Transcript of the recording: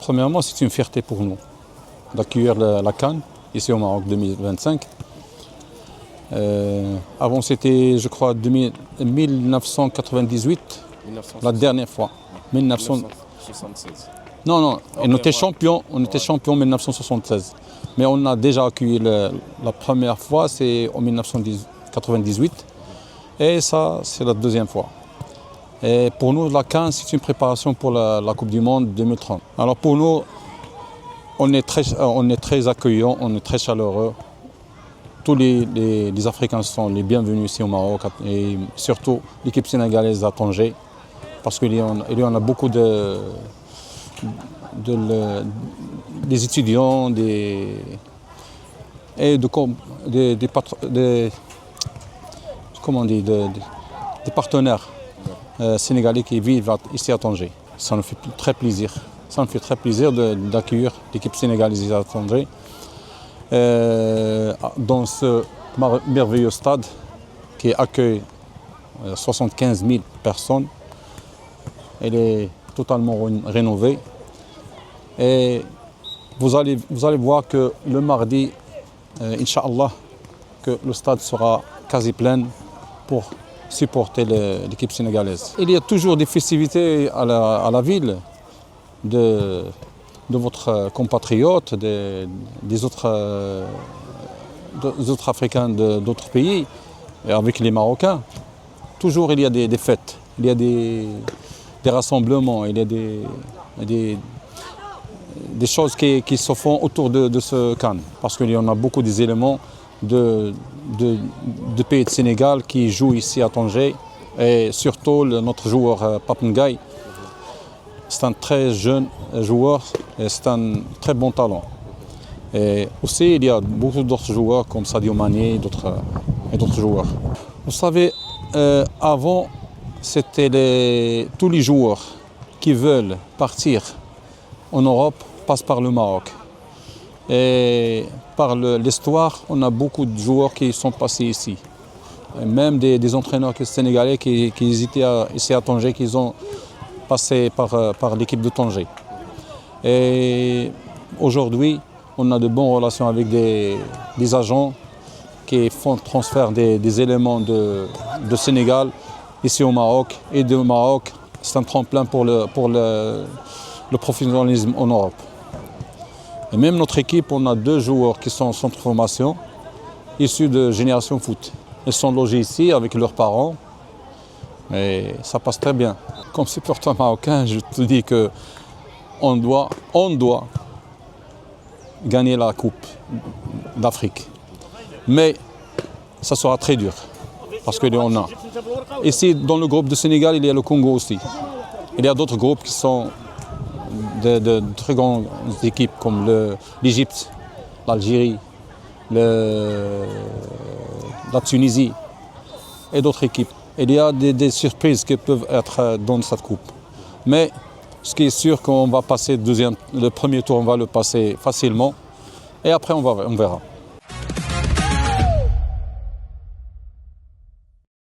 Premièrement, c'est une fierté pour nous d'accueillir la CAN ici au Maroc 2025. Avant, c'était, je crois, 1998, la dernière fois. 1976. Non, on était champion en 1976. Mais on a déjà accueilli la première fois, c'est en 1998. Et ça, c'est la deuxième fois. Et pour nous, la CAN, c'est une préparation pour la Coupe du Monde 2030. Alors pour nous, on est très accueillants, on est très chaleureux. Tous les Africains sont les bienvenus ici au Maroc, et surtout l'équipe sénégalaise à Tanger, parce qu'il y en a beaucoup des étudiants, des partenaires sénégalais qui vivent ici à Tanger. Ça nous fait très plaisir. Ça nous fait très plaisir d'accueillir l'équipe sénégalaise ici à Tanger. Dans ce merveilleux stade qui accueille 75 000 personnes. Elle est totalement rénovée. Et vous allez voir que le mardi, Inch'Allah, que le stade sera quasi plein pour supporter l'équipe sénégalaise. Il y a toujours des festivités à la ville de votre compatriote, des autres Africains d'autres pays, et avec les Marocains. Toujours il y a des fêtes, il y a des rassemblements, il y a des choses qui se font autour de ce CAN. Parce qu'il y en a beaucoup des éléments de pays de Sénégal qui jouent ici à Tanger. Et surtout notre joueur Pape Ngaye. C'est un très jeune joueur et c'est un très bon talent. Et aussi, il y a beaucoup d'autres joueurs comme Sadio Mané et d'autres joueurs. Vous savez, avant, c'était tous les joueurs qui veulent partir en Europe passent par le Maroc. Et par l'histoire, on a beaucoup de joueurs qui sont passés ici. Et même des entraîneurs sénégalais qui hésitaient ici à Tanger, qui ont passé par l'équipe de Tanger. Et aujourd'hui, on a de bonnes relations avec des agents qui font transfert des éléments de Sénégal ici au Maroc. Et du Maroc, c'est un tremplin pour le professionnalisme en Europe. Et même notre équipe, on a 2 joueurs qui sont en centre de formation, issus de Génération Foot. Ils sont logés ici avec leurs parents. Et ça passe très bien. Comme supporter marocain, je te dis qu'on doit gagner la Coupe d'Afrique. Mais ça sera très dur, parce qu'il y en a. Ici, dans le groupe du Sénégal, il y a le Congo aussi. Il y a d'autres groupes qui sont de très grandes équipes, comme l'Égypte, l'Algérie, la Tunisie et d'autres équipes. Il y a des surprises qui peuvent être dans cette coupe. Mais ce qui est sûr, qu'on va passer le premier tour, on va le passer facilement. Et après, on verra.